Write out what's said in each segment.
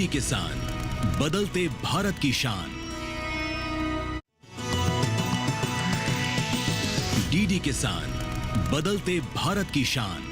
DD किसान, बदलते भारत की शान। डीडी किसान, बदलते भारत की शान।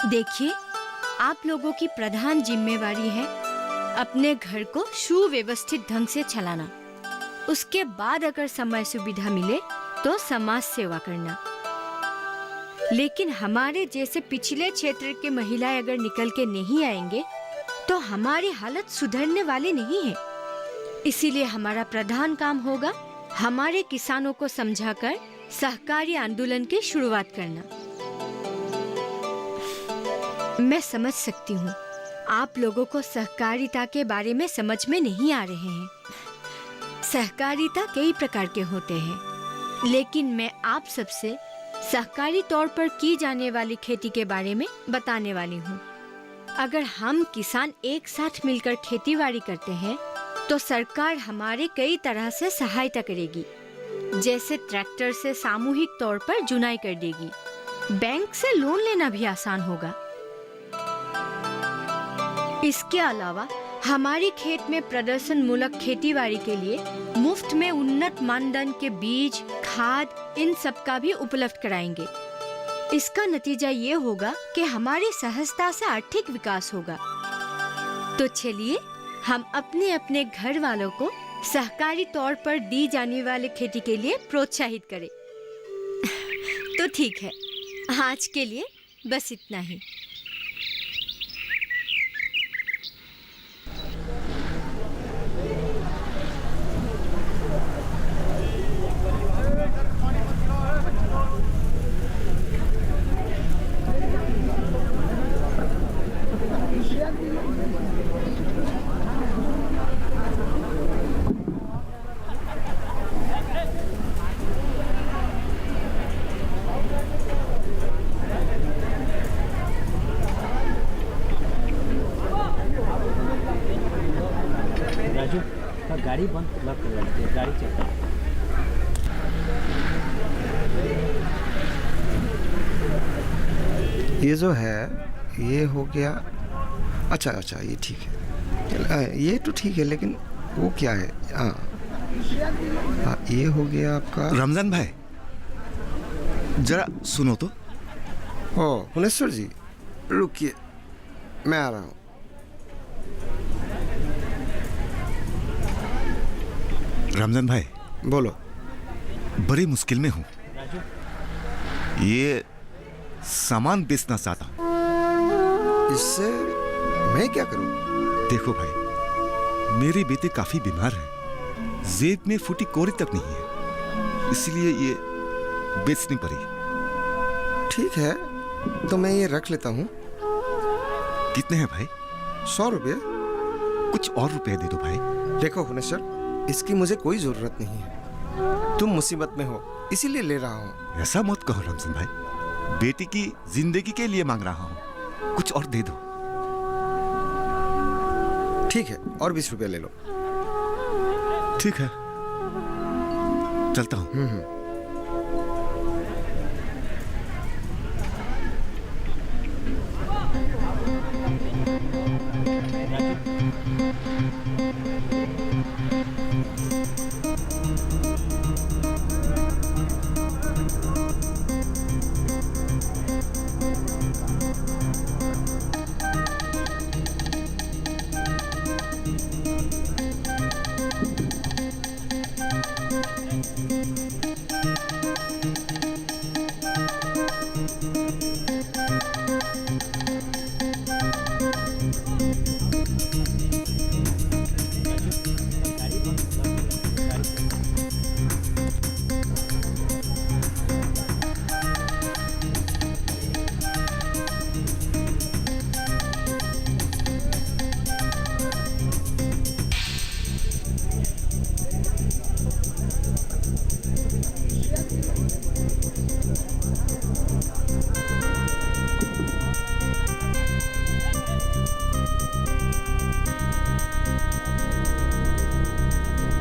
देखिए, आप लोगों की प्रधान जिम्मेवारी है अपने घर को सुव्यवस्थित ढंग से चलाना। उसके बाद अगर समय सुविधा मिले तो समाज सेवा करना। लेकिन हमारे जैसे पिछले क्षेत्र के महिलाएं अगर निकल के नहीं आएंगे तो हमारी हालत सुधरने वाली नहीं है। इसीलिए हमारा प्रधान काम होगा हमारे किसानों को समझाकर सहकारी आंदोलन की शुरुआत करना। मैं समझ सकती हूँ आप लोगों को सहकारिता के बारे में समझ में नहीं आ रहे हैं। सहकारिता कई प्रकार के होते हैं, लेकिन मैं आप सबसे सहकारी तौर पर की जाने वाली खेती के बारे में बताने वाली हूँ। अगर हम किसान एक साथ मिलकर खेतीबाड़ी करते हैं तो सरकार हमारे कई तरह से सहायता करेगी। जैसे ट्रैक्टर से सामूहिक तौर पर जुनाई कर देगी, बैंक से लोन लेना भी आसान होगा। इसके अलावा हमारी खेत में प्रदर्शन मूलक खेतीबाड़ी के लिए मुफ्त में उन्नत मानदंड के बीज, खाद, इन सब का भी उपलब्ध कराएंगे। इसका नतीजा ये होगा कि हमारी सहजता से आर्थिक विकास होगा। तो चलिए हम अपने अपने घर वालों को सहकारी तौर पर दी जाने वाली खेती के लिए प्रोत्साहित करें। तो ठीक है, आज के लिए बस इतना ही। राजू, गाड़ी बंद कर, गाड़ी चलता है। ये जो है ये हो गया। अच्छा अच्छा, ये ठीक है, ये तो ठीक है, लेकिन वो क्या है? हाँ, ये हो गया आपका। रमजान भाई, जरा सुनो तो। ओ भुवनेश्वर जी, रुकिए, मैं आ रहा हूँ। रमजान भाई, बोलो। बड़ी मुश्किल में हूँ। ये सामान बेचना चाहता हूँ। इससे मैं क्या करूँ? देखो भाई, मेरी बेटी काफी बीमार है, जेब में फूटी कौड़ी तक नहीं है, इसलिए ये बेचनी पड़ी। ठीक है, तो मैं ये रख लेता हूँ। कितने हैं भाई? 100 रुपये। कुछ और रुपए दे दो भाई। देखो हुनेसर, इसकी मुझे कोई जरूरत नहीं है। तुम मुसीबत में हो इसीलिए ले रहा हूँ। ऐसा मत कहो रमजान भाई, बेटी की जिंदगी के लिए मांग रहा हूँ, कुछ और दे दो। ठीक है, और 20 रुपये ले लो। ठीक है, चलता हूँ।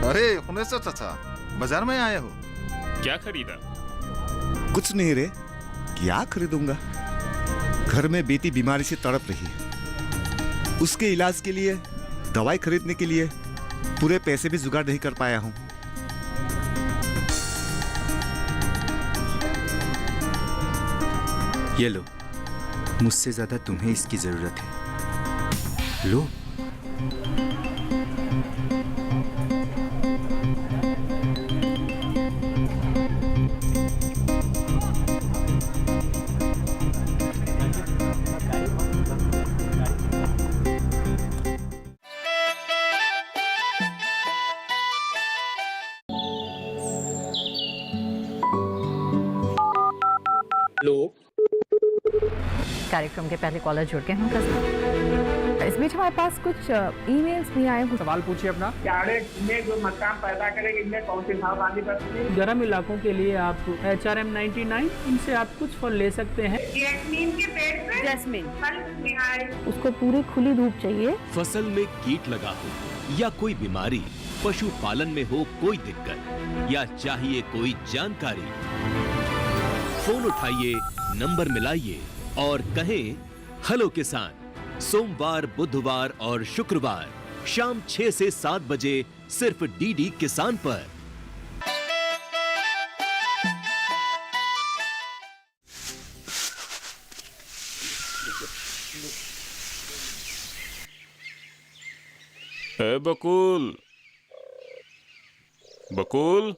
अरे हुनेसर चाचा, बाजार में आया हो? क्या खरीदा? कुछ नहीं रे, क्या खरीदूंगा? घर में बेटी बीमारी से तड़प रही है, उसके इलाज के लिए दवाई खरीदने के लिए पूरे पैसे भी जुगाड़ नहीं कर पाया हूं। ये लो, मुझसे ज्यादा तुम्हें इसकी जरूरत है। लो। कार्यक्रम के पहले कॉलर जुड़ गए हैं। इस बीच हमारे पास कुछ ईमेल्स भी आए हैं। सवाल पूछिए अपना। में जो मकान पैदा करेंगे इनमें कौन सी सावधानी बरतनी है? गर्म इलाकों के लिए आप HRM 99 इनसे आप कुछ फल ले सकते हैं। जैस्मीन के पेड़ पे जैस्मीन फल नहीं आए। उसको पूरी खुली धूप चाहिए। फसल में कीट लगा हो या कोई बीमारी, पशुपालन में हो कोई दिक्कत या चाहिए कोई जानकारी, फोन उठाइए, नंबर मिलाइए और कहें हेलो किसान। सोमवार, बुधवार और शुक्रवार शाम 6 से 7 बजे सिर्फ डीडी किसान पर। ए बकुल, बकुल,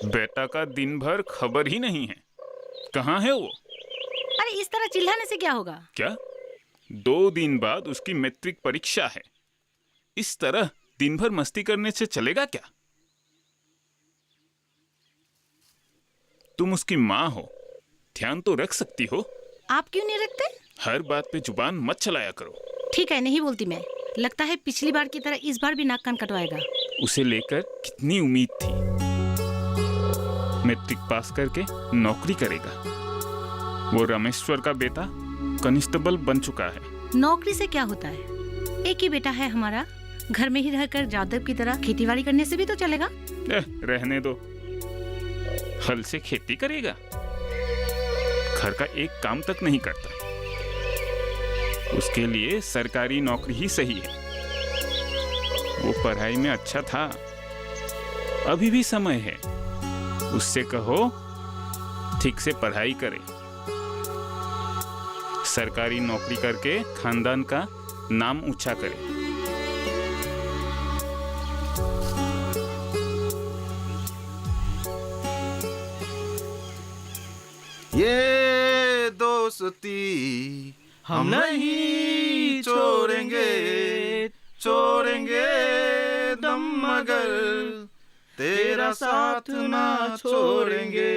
बेटा का दिन भर खबर ही नहीं है, कहाँ है वो? अरे इस तरह चिल्लाने से क्या होगा? क्या 2 दिन बाद उसकी मैट्रिक परीक्षा है, इस तरह दिन भर मस्ती करने से चलेगा क्या? तुम उसकी माँ हो, ध्यान तो रख सकती हो। आप क्यों नहीं रखते? हर बात पे जुबान मत चलाया करो। ठीक है, नहीं बोलती मैं। लगता है पिछली बार की तरह इस बार भी नाक कान कटवाएगा। उसे लेकर कितनी उम्मीद थी, मैट्रिक पास करके नौकरी करेगा। वो रामेश्वर का बेटा कांस्टेबल बन चुका है। नौकरी से क्या होता है? एक ही बेटा है हमारा, घर में ही रहकर जादव की तरह खेतीबाड़ी करने से भी तो चलेगा। रहने दो, हल से खेती करेगा, घर का एक काम तक नहीं करता। उसके लिए सरकारी नौकरी ही सही है। वो पढ़ाई में अच्छा था, अभी भी समय है। उससे कहो ठीक से पढ़ाई करे, सरकारी नौकरी करके खानदान का नाम ऊंचा करे। ये दोस्ती हम नहीं छोड़ेंगे, छोड़ेंगे दम मगर तेरा साथ ना छोड़ेंगे।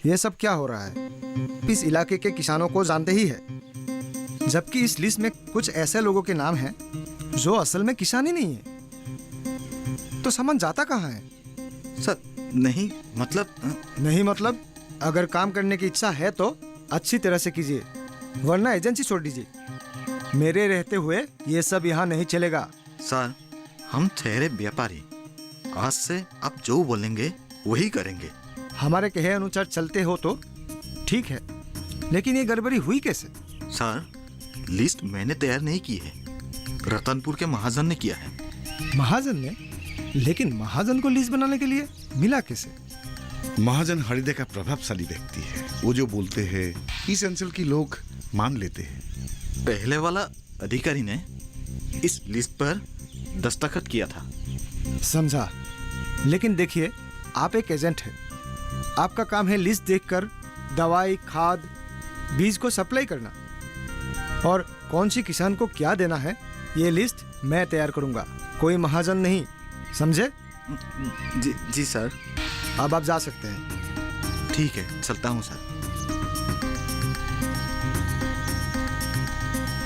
ये सब क्या हो रहा है? इस इलाके के किसानों को जानते ही है, जबकि इस लिस्ट में कुछ ऐसे लोगों के नाम हैं जो असल में किसान ही नहीं है। तो सामान जाता कहाँ है? सर नहीं मतलब अगर काम करने की इच्छा है तो अच्छी तरह से कीजिए, वरना एजेंसी छोड़ दीजिए। मेरे रहते हुए ये सब यहाँ नहीं चलेगा। सर हम ठहरे व्यापारी, आज से आप जो बोलेंगे वही करेंगे। हमारे कहे अनुसार चलते हो तो ठीक है, लेकिन ये गड़बड़ी हुई कैसे? सर लिस्ट मैंने तैयार नहीं की है, रतनपुर के महाजन ने किया है। महाजन ने? लेकिन महाजन को लिस्ट बनाने के लिए मिला कैसे? महाजन हृदय का प्रभावशाली व्यक्ति है। वो जो बोलते हैं इस अंचल की लोग मान लेते हैं। पहले वाला अधिकारी ने इस लिस्ट पर दस्तखत किया था। समझा। लेकिन देखिए, आप एक एजेंट हैं, आपका काम है लिस्ट देखकर दवाई, खाद, बीज को सप्लाई करना, और कौन सी किसान को क्या देना है ये लिस्ट मैं तैयार करूंगा, कोई महाजन नहीं, समझे? जी सर। अब आप जा सकते हैं। ठीक है, चलता हूँ सर।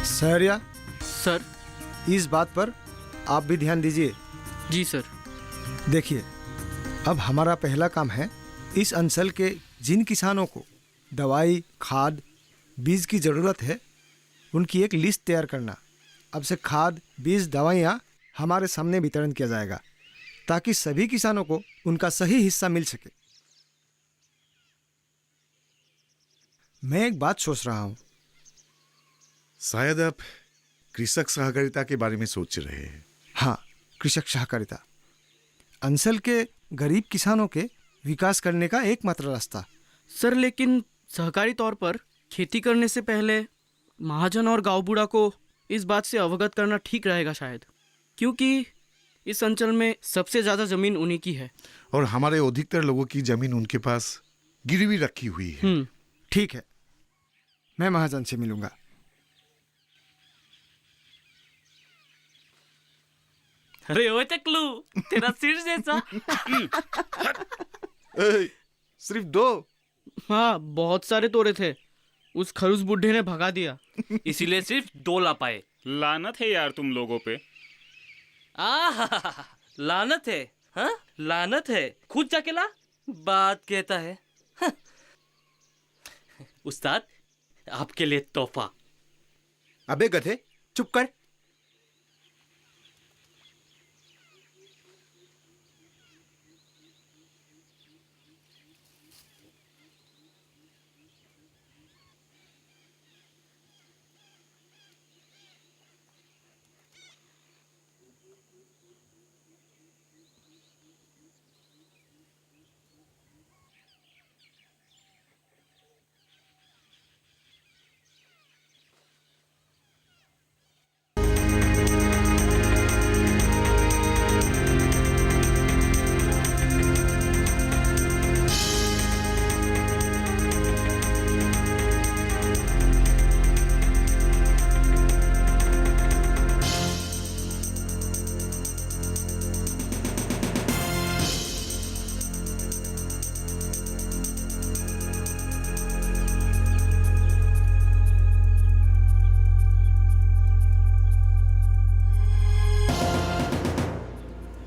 सहरिया सर। इस बात पर आप भी ध्यान दीजिए। जी सर। देखिए, अब हमारा पहला काम है इस अंचल के जिन किसानों को दवाई, खाद, बीज की ज़रूरत है उनकी एक लिस्ट तैयार करना। अब से खाद, बीज, दवाइयाँ हमारे सामने वितरण किया जाएगा ताकि सभी किसानों को उनका सही हिस्सा मिल सके। मैं एक बात सोच रहा हूँ। शायद आप कृषक सहकारिता के बारे में सोच रहे हैं। हाँ, कृषक सहकारिता अंचल के गरीब किसानों के विकास करने का एकमात्र रास्ता। सर लेकिन सहकारी तौर पर खेती करने से पहले महाजन और गांव बूढ़ा को इस बात से अवगत करना ठीक रहेगा शायद, क्योंकि इस अंचल में सबसे ज़्यादा ज़मीन उन्हीं की है और हमारे अधिकतर लोगों की जमीन उनके पास गिरवी रखी हुई है। ठीक है, मैं महाजन से मिलूंगा। अरे ओ टकलू, तेरा सिर जैसा। सिर्फ 2? हाँ, बहुत सारे तोड़े थे, उस खरूस बुढ़े ने भगा दिया, इसीलिए सिर्फ 2 ला पाए। लानत है यार तुम लोगों पे। लानत है? हाँ, लानत है, खुद जाके ला, बात कहता है। हाँ। उस्ताद, आपके लिए तोहफा। अबे गधे, चुप कर।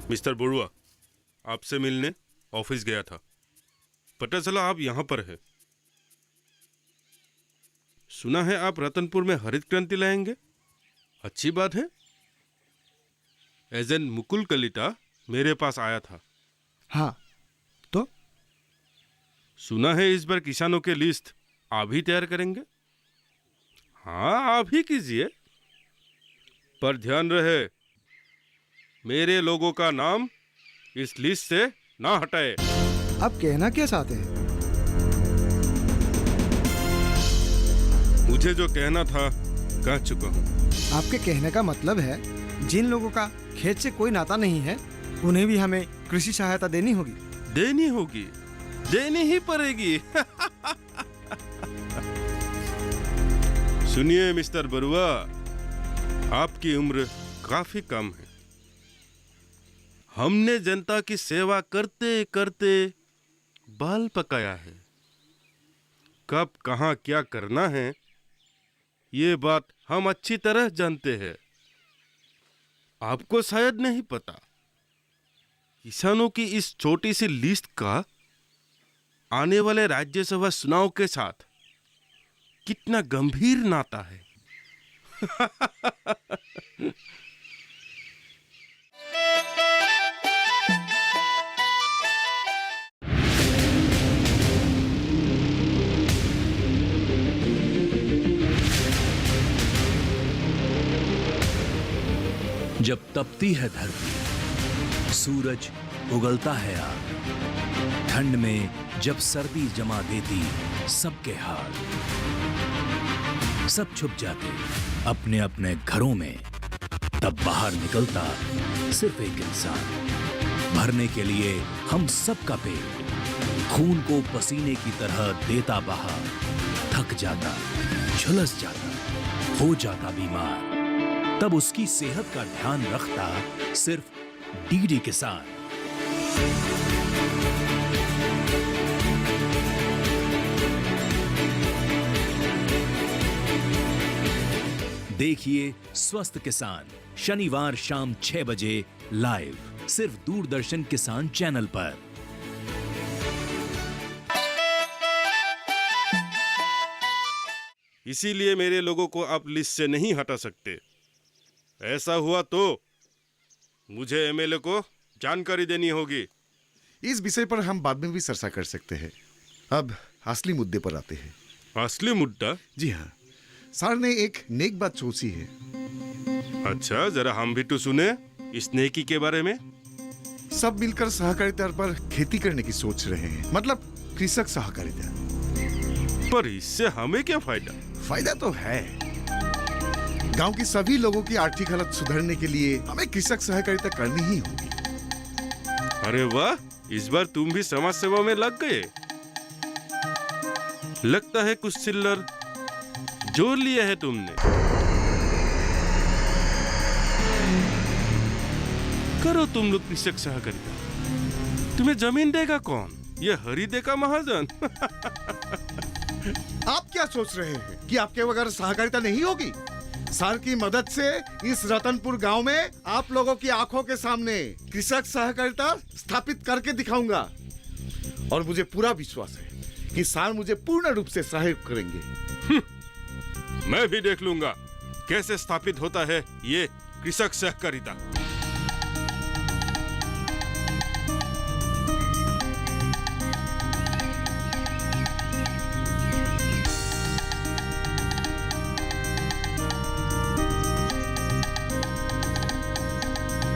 मिस्टर बरुआ, आपसे मिलने ऑफिस गया था, पता चला आप यहाँ पर हैं। सुना है आप रतनपुर में हरित क्रांति लाएंगे, अच्छी बात है। एजेंट मुकुल कलिता मेरे पास आया था। हाँ, तो सुना है इस बार किसानों के लिस्ट आप ही तैयार करेंगे। हाँ, आप ही कीजिए, पर ध्यान रहे मेरे लोगों का नाम इस लिस्ट से ना हटाए। आप कहना क्या चाहते हैं? मुझे जो कहना था कह चुका हूँ। आपके कहने का मतलब है जिन लोगों का खेत से कोई नाता नहीं है उन्हें भी हमें कृषि सहायता देनी होगी? देनी होगी, देनी ही पड़ेगी। सुनिए मिस्टर बरुआ, आपकी उम्र काफी कम है। हमने जनता की सेवा करते करते बाल पकाया है। कब कहाँ क्या करना है, ये बात हम अच्छी तरह जानते हैं। आपको शायद नहीं पता, किसानों की इस छोटी सी लिस्ट का आने वाले राज्यसभा चुनाव के साथ कितना गंभीर नाता है। जब तपती है धरती, सूरज उगलता है आग, ठंड में जब सर्दी जमा देती सबके हाल, सब छुप जाते अपने अपने घरों में, तब बाहर निकलता सिर्फ एक इंसान, भरने के लिए हम सबका पेट, खून को पसीने की तरह देता बहा, थक जाता, झुलस जाता, हो जाता बीमार, तब उसकी सेहत का ध्यान रखता सिर्फ डीडी किसान। देखिए स्वस्थ किसान शनिवार शाम 6 बजे लाइव, सिर्फ दूरदर्शन किसान चैनल पर। इसीलिए मेरे लोगों को आप लिस्ट से नहीं हटा सकते। ऐसा हुआ तो मुझे एमएलए को जानकारी देनी होगी। इस विषय पर हम बाद में भी चर्चा कर सकते हैं। अब असली मुद्दे पर आते हैं। असली मुद्दा? जी हाँ, सर ने एक नेक बात सोची है। अच्छा, जरा हम भी तो सुने इस नेकी के बारे में। सब मिलकर सहकारिता पर खेती करने की सोच रहे हैं, मतलब कृषक सहकारिता। पर इससे हमें क्या फायदा? फायदा तो है। गांव की सभी लोगों की आर्थिक हालत सुधारने के लिए हमें कृषक सहकारिता करनी ही होगी। अरे वाह, इस बार तुम भी समाज सेवा में लग गए। लगता है कुछ चिल्लर जोड़ लिया है तुमने। करो तुम लोग कृषक सहकारिता। तुम्हें जमीन देगा कौन? ये हरिदे का महाजन। आप क्या सोच रहे हैं कि आपके बगैर सहकारिता नहीं होगी? सर की मदद से इस रतनपुर गांव में आप लोगों की आंखों के सामने कृषक सहकारिता स्थापित करके दिखाऊंगा, और मुझे पूरा विश्वास है कि सर मुझे पूर्ण रूप से सहयोग करेंगे। मैं भी देख लूंगा कैसे स्थापित होता है ये कृषक सहकारिता।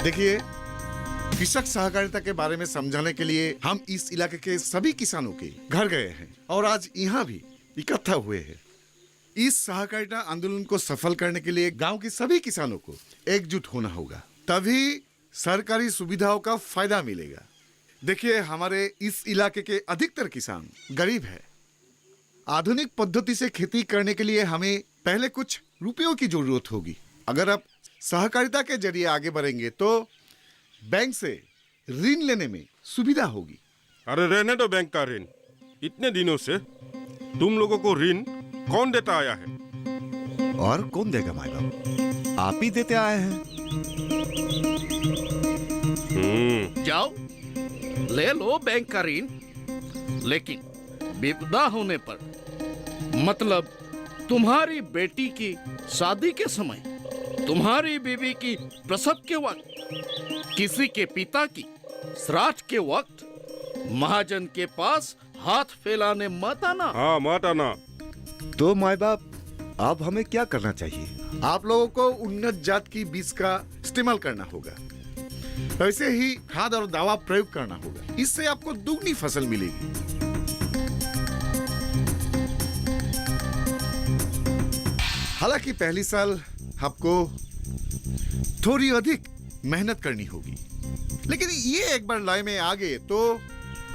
देखिए, कृषक सहकारिता के बारे में समझाने के लिए हम इस इलाके के सभी किसानों के घर गए हैं और आज यहाँ भी इकट्ठा हुए हैं। इस सहकारिता आंदोलन को सफल करने के लिए गांव के सभी किसानों को एकजुट होना होगा, तभी सरकारी सुविधाओं का फायदा मिलेगा। देखिए, हमारे इस इलाके के अधिकतर किसान गरीब है। आधुनिक पद्धति से खेती करने के लिए हमें पहले कुछ रुपयों की जरूरत होगी। अगर आप सहकारिता के जरिए आगे बढ़ेंगे तो बैंक से ऋण लेने में सुविधा होगी। अरे रहने दो बैंक का ऋण। इतने दिनों से तुम लोगों को ऋण कौन देता आया है? और कौन देगा माई बाप? आप ही देते आए हैं। जाओ ले लो बैंक का ऋण, लेकिन विपदा होने पर, मतलब तुम्हारी बेटी की शादी के समय, तुम्हारी बीवी की प्रसव के वक्त, किसी के पिता की श्राद्ध के वक्त महाजन के पास हाथ फैलाने मत आना। हाँ, मत आना। तो माई बाप, अब हमें क्या करना चाहिए? आप लोगों को उन्नत जात की बीज का इस्तेमाल करना होगा। ऐसे ही खाद और दवा प्रयोग करना होगा। इससे आपको दुगनी फसल मिलेगी। हालांकि पहली साल आपको थोड़ी अधिक मेहनत करनी होगी, लेकिन ये एक बार लाइन में आ गए तो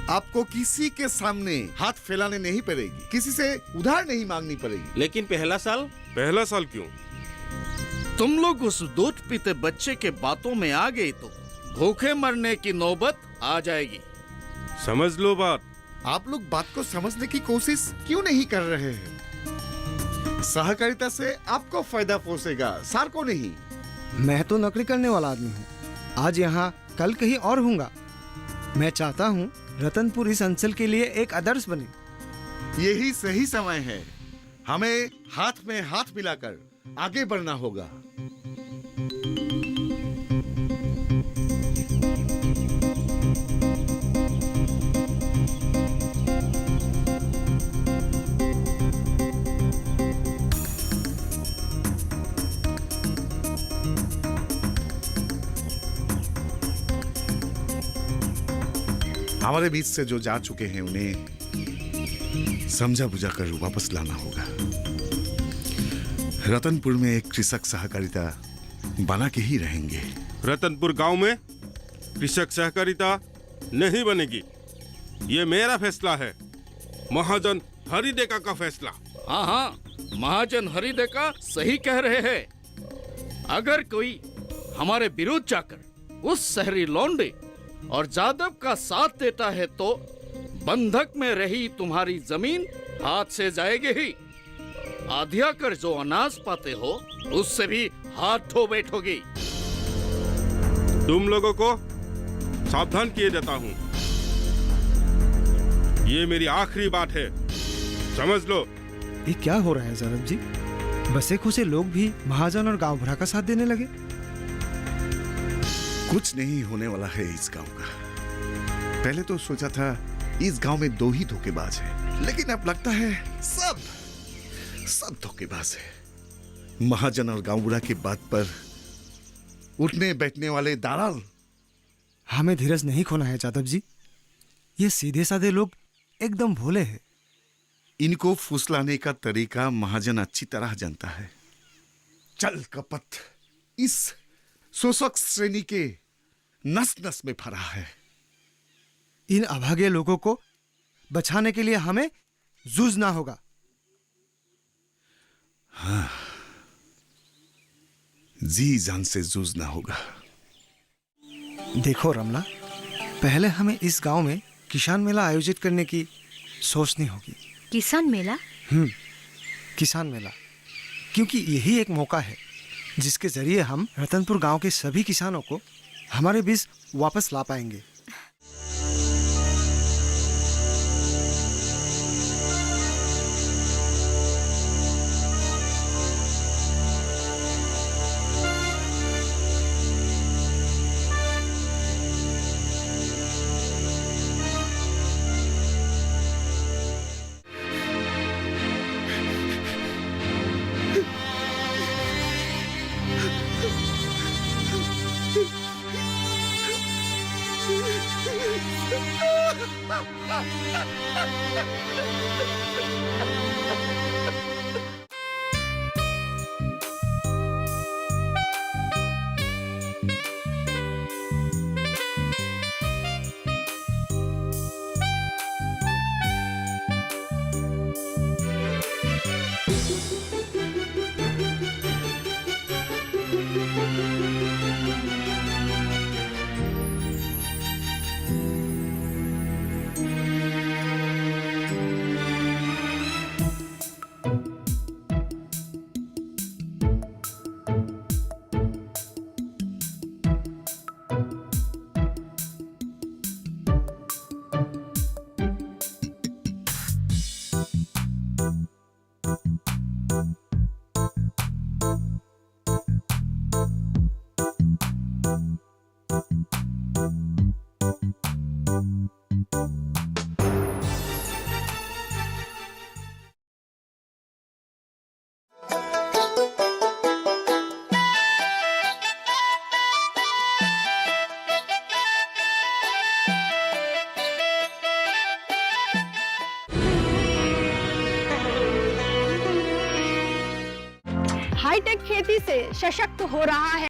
आपको किसी के सामने हाथ फैलाने नहीं पड़ेगी, किसी से उधार नहीं मांगनी पड़ेगी। लेकिन पहला साल? पहला साल क्यों? तुम लोग उस दूध पीते बच्चे के बातों में आ गए तो भूखे मरने की नौबत आ जाएगी। समझ लो बात। आप लोग बात को समझने की कोशिश क्यों नहीं कर रहे हैं? सहकारिता से आपको फायदा पहुंचेगा, सार को नहीं। मैं तो नौकरी करने वाला आदमी हूँ, आज यहाँ कल कहीं और हूँगा। मैं चाहता हूँ रतनपुर इस अंचल के लिए एक आदर्श बने। यही सही समय है, हमें हाथ में हाथ मिलाकर आगे बढ़ना होगा। हमारे बीच से जो जा चुके हैं उन्हें समझा बुझा कर वापस लाना होगा। रतनपुर में एक कृषक सहकारिता बना के ही रहेंगे। रतनपुर गांव में कृषक सहकारिता नहीं बनेगी, ये मेरा फैसला है, महाजन हरिदेका का फैसला। हाँ हाँ, महाजन हरिदेका सही कह रहे हैं। अगर कोई हमारे विरुद्ध जाकर उस शहरी लौंडे और जादव का साथ देता है तो बंधक में रही तुम्हारी जमीन हाथ से जाएगी ही। आधिया कर जो अनाज पाते हो उससे भी हाथ धो बैठोगी। तुम लोगों को सावधान किए देता हूँ, ये मेरी आखिरी बात है, समझ लो। ये क्या हो रहा है जादव जी? बसे खुसे लोग भी महाजन और गांव भरा का साथ देने लगे। कुछ नहीं होने वाला है इस गांव का। पहले तो सोचा था इस गांव में 2 ही धोखेबाज हैं, लेकिन अब लगता है सब धोखेबाज है। महाजन और गांव बुढ़ा की बात पर उठने बैठने वाले दालाल। हमें धीरज नहीं खोना है जादव जी, ये सीधे साधे लोग एकदम भोले हैं। इनको फुसलाने का तरीका महाजन अच्छी तरह जानता है। चल कपट इस शोषक श्रेणी के नस नस में भरा है। इन अभागे लोगों को बचाने के लिए हमें जूझना होगा। हाँ, जी जान से जूझना होगा। देखो रमला, पहले हमें इस गांव में किसान मेला आयोजित करने की सोचनी होगी। किसान मेला? किसान मेला, क्योंकि यही एक मौका है जिसके जरिए हम रतनपुर गांव के सभी किसानों को हमारे बीच वापस ला पाएंगे। हाईटेक खेती से सशक्त हो रहा है